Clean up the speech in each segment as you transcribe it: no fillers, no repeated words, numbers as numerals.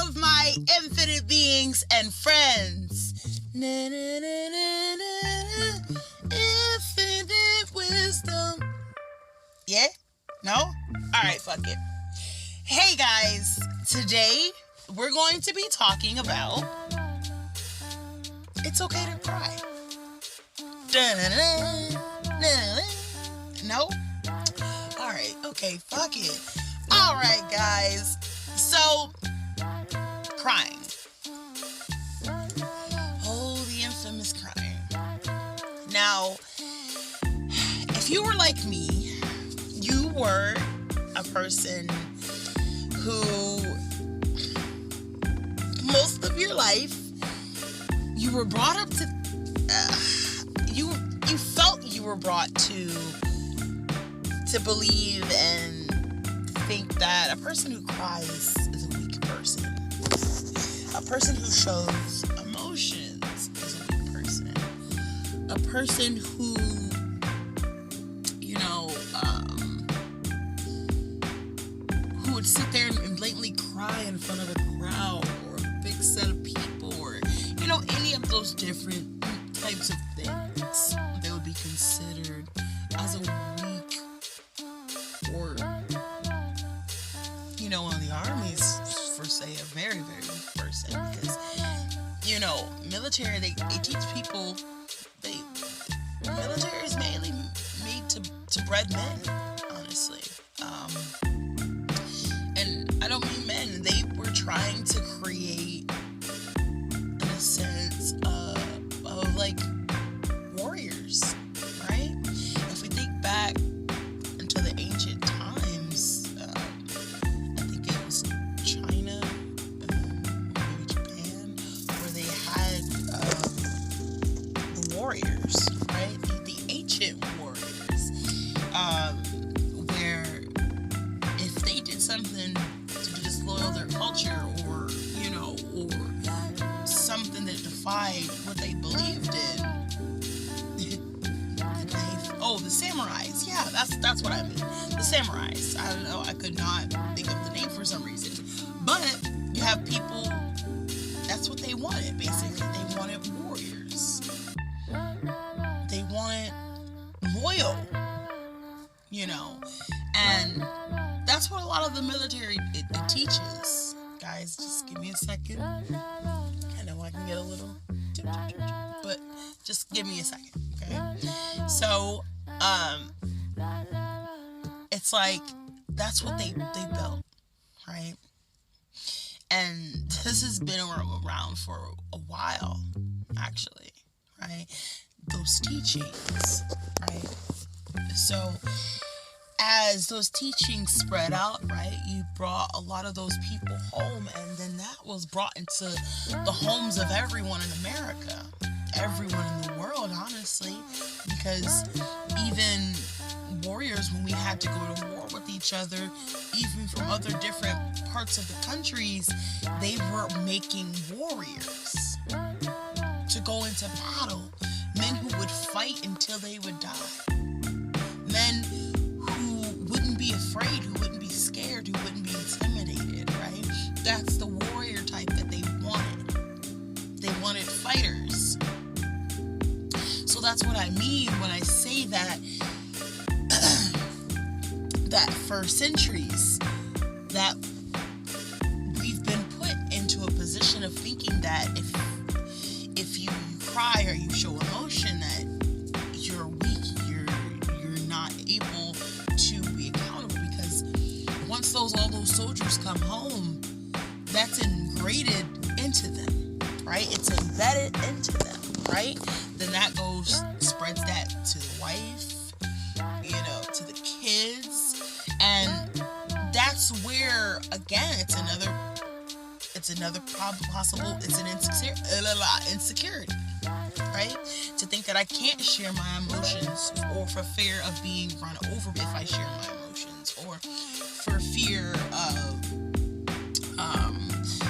all of my infinite beings and friends. Na, na, na, na, na, infinite wisdom. Yeah? No? Alright, fuck it. Hey guys, today we're going to be talking about it's okay to cry. No? Alright, okay, fuck it. Alright, guys. So, crying. Oh, the infamous crying. Now, if you were like me, you were a person who most of your life you were brought up to you felt you were brought to believe and think that a person who cries is a weak person. A person who shows emotions is a weak person. A person who, who would sit there and blatantly cry in front of a crowd or a big set of people or, any of those different types of things, they would be considered as a weak or, in the armies, for say, a very, very weak person. Because, military, they teach people, military is mainly made to bred men, honestly. And I don't mean men, they were trying to create, in a sense, of like warriors, right? If we think back into the ancient times, I think it was China, maybe Japan, where they had the warriors, right? The ancient warriors, where if they did something to disloyal their culture or something that defied what they believed in, the samurais. Yeah, that's what I mean. The samurais. I don't know. I could not think of the name for some reason. But you have people, that's what they wanted, basically. They wanted warriors. They wanted loyal, and that's what a lot of the military it teaches. Guys, just give me a second. I know I can get a little, but just give me a second, okay? So, it's like, that's what they built, right? And this has been around for a while, actually, right? Those teachings, right? So, as those teachings spread out, right, you brought a lot of those people home, and then that was brought into the homes of everyone in America, everyone in the world, honestly, because even warriors, when we had to go to war with each other, even from other different parts of the countries, they were making warriors to go into battle, men who would fight until they would die, men wouldn't be afraid, who wouldn't be scared, who wouldn't be intimidated, right? That's the warrior type that they wanted. They wanted fighters. So that's what I mean when I say that that for centuries that we've been put into a position of thinking that if you cry or you show emotion that you're weak, you're not able to be accountable, because once all those soldiers come home, that's ingrained into them, right? It's embedded into them, right? Then that spreads that to the wife, to the kids, and that's where, again, it's another problem possible. It's an insecurity, right? To think that I can't share my emotions, or for fear of being run over if I share my emotions, or for fear of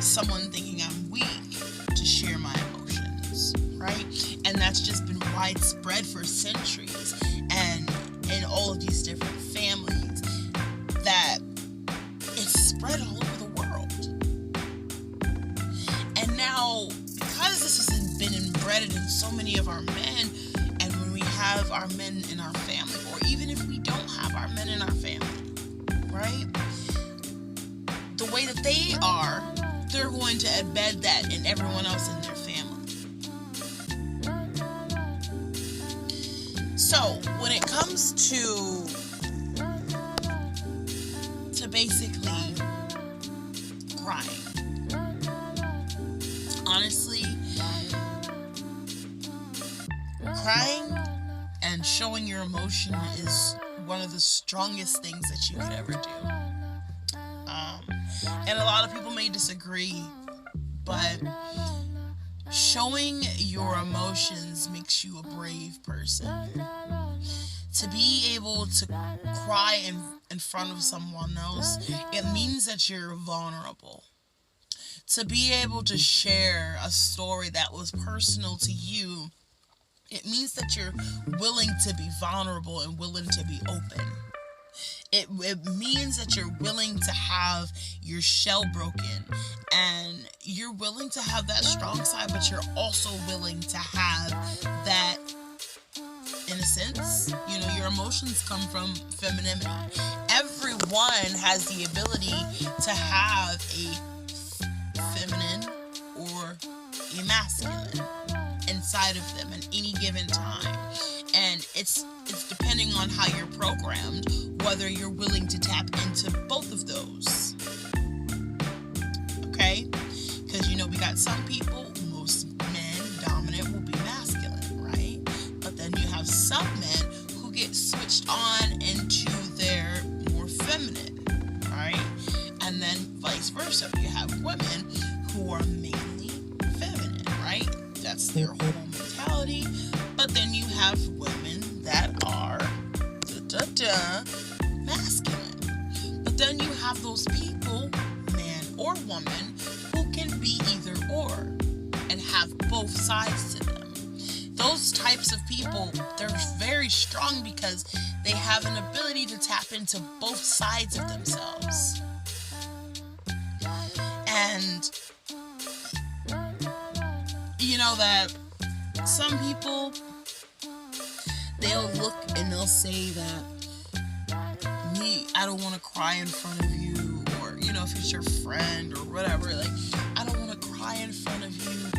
someone thinking I'm weak to share my emotions, right? And that's just been widespread for centuries, and in all of these different families, that it's spread all over the world. embedded in so many of our men. And when we have our men in our family, or even if we don't have our men in our family, right? The way that they are, they're going to embed that in everyone else in their family. So when it comes to basically crying, honestly, crying and showing your emotion is one of the strongest things that you could ever do. And a lot of people may disagree, but showing your emotions makes you a brave person. To be able to cry in front of someone else, it means that you're vulnerable. To be able to share a story that was personal to you, it means that you're willing to be vulnerable and willing to be open. It means that you're willing to have your shell broken, and you're willing to have that strong side, but you're also willing to have that innocence. You know, your emotions come from femininity. Everyone has the ability to have a feminine or a masculine inside of them at any given time. And it's depending on how you're programmed, whether you're willing to tap into both of those. Okay? Because, you know, we got some people, most men dominant will be masculine, right? But then you have some men who get switched on into their more feminine, right? And then vice versa. You have women who are mainly feminine, right? That's their whole mentality. But then you have women that are masculine. But then you have those people, man or woman, who can be either or and have both sides to them. Those types of people, they're very strong because they have an ability to tap into both sides of themselves. And you know that some people, they'll look and they'll say that, I don't want to cry in front of you, or, you know, if it's your friend or whatever, like, I don't want to cry in front of you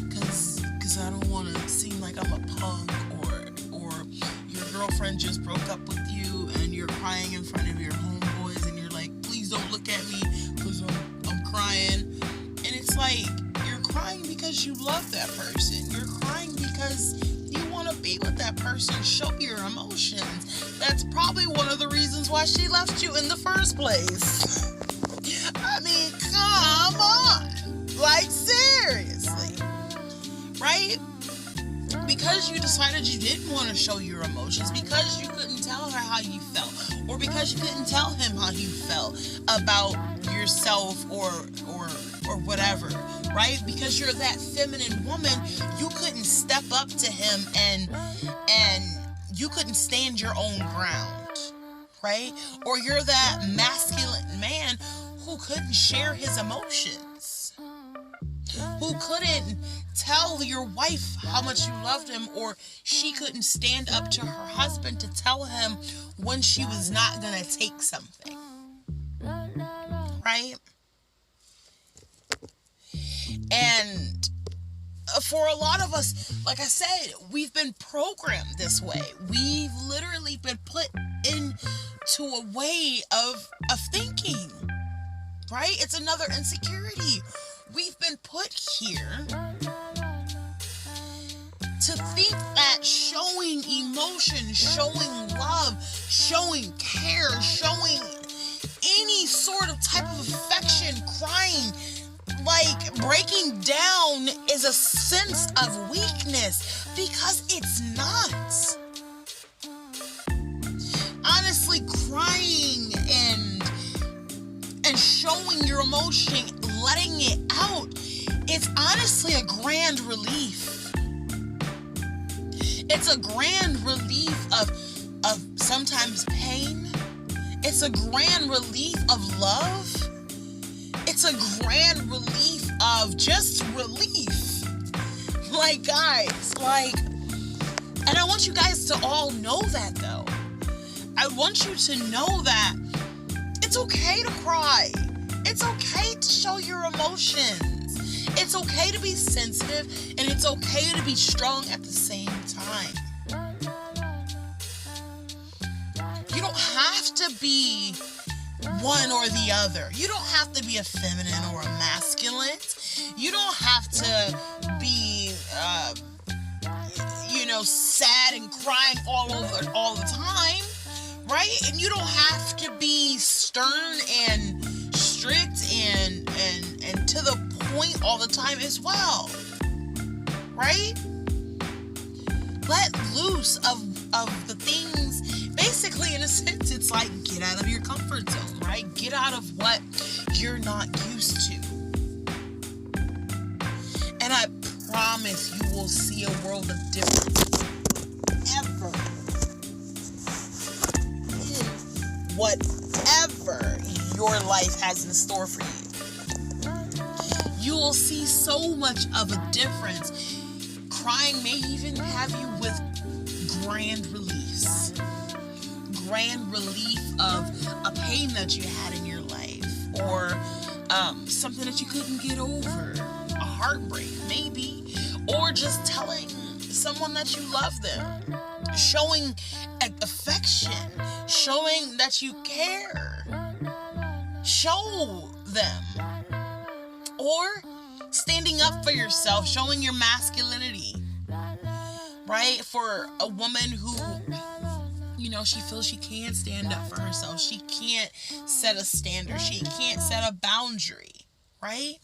because I don't want to seem like I'm a punk, or your girlfriend just broke up with you and you're crying in front of your homeboys and you're like, please don't look at me because I'm crying. And it's like, you're crying because you love that person. You're crying because you want to be with that person. Show your emotions. That's probably one of the reasons why she left you in the first place. I mean, come on. Like, seriously. Right? Because you decided you didn't want to show your emotions, because you couldn't tell her how you felt, or because you couldn't tell him how you felt about yourself or whatever, right? Because you're that feminine woman, you couldn't step up to him and you couldn't stand your own ground, right? Or you're that masculine man who couldn't share his emotions, who couldn't tell your wife how much you loved him, or she couldn't stand up to her husband to tell him when she was not gonna take something, right? And for a lot of us, like I said, we've been programmed this way. We've literally been put into a way of thinking, right? It's another insecurity. We've been put here to think that showing emotion, showing love, showing care, showing any sort of type of affection, crying, like breaking down, is a sense of weakness, because it's not. Honestly, crying and showing your emotion, letting it out, it's honestly a grand relief. It's a grand relief of sometimes pain. It's a grand relief of love. It's a grand relief of just relief. Like, guys, like, and I want you guys to all know that, though. I want you to know that it's okay to cry. It's okay to show your emotions. It's okay to be sensitive, and it's okay to be strong at the same time. You don't have to be one or the other. You don't have to be a feminine or a masculine. You don't have to be, sad and crying all the time, right? And you don't have to be stern and strict and to the point all the time as well, right? Let loose of the things. Basically, in a sense, it's like get out of your comfort zone, right? Get out of what you're not used to. And I promise you will see a world of difference ever in whatever your life has in store for you. You will see so much of a difference. Crying may even have you with grand release. Grand relief of a pain that you had in your life, or something that you couldn't get over, a heartbreak maybe, or just telling someone that you love them, showing affection, showing that you care. Show them. Or standing up for yourself, showing your masculinity, right? For a woman who, she feels she can't stand up for herself. She can't set a standard. She can't set a boundary, right?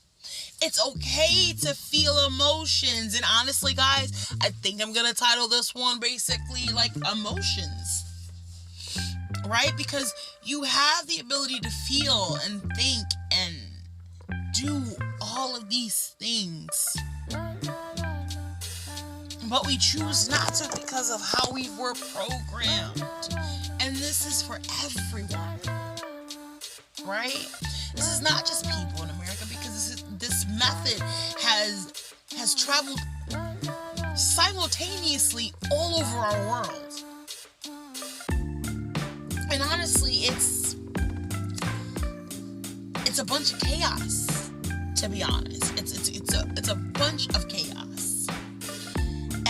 It's okay to feel emotions. And honestly, guys, I think I'm going to title this one basically like emotions, right? Because you have the ability to feel and think and do all of these things. But we choose not to because of how we were programmed. And this is for everyone, right? This is not just people in America, because this method has traveled simultaneously all over our world. And honestly, it's a bunch of chaos, to be honest. It's a bunch of chaos.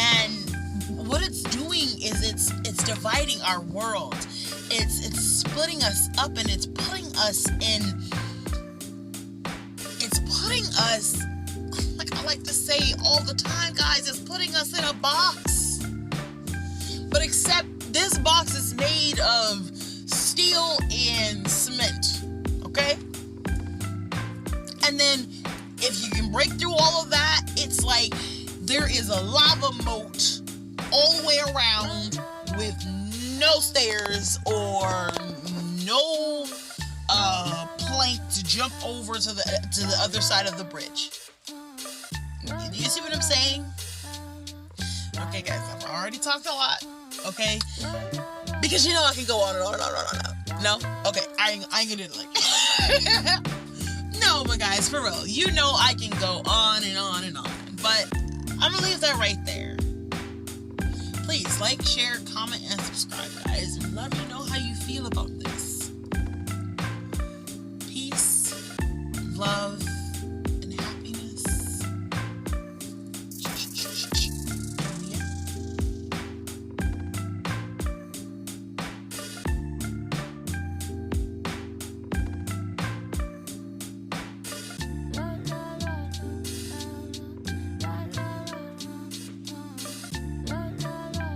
And what it's doing is it's dividing our world. It's splitting us up, and it's putting us, like I like to say all the time, guys, it's putting us in a box. But except this box is made of steel and cement, okay? And then if you can break through all of that, it's like there is a lava moat all the way around with no stairs or no plank to jump over to the other side of the bridge. You see what I'm saying? Okay, guys, I've already talked a lot, okay? Because I can go on and on and on and on. No? Okay, I ain't gonna do it like that. No, but guys, for real, I can go on and on and on. But I'm gonna leave that right there. Please like, share, comment, and subscribe, guys. And let me know how you feel about this. Peace, love,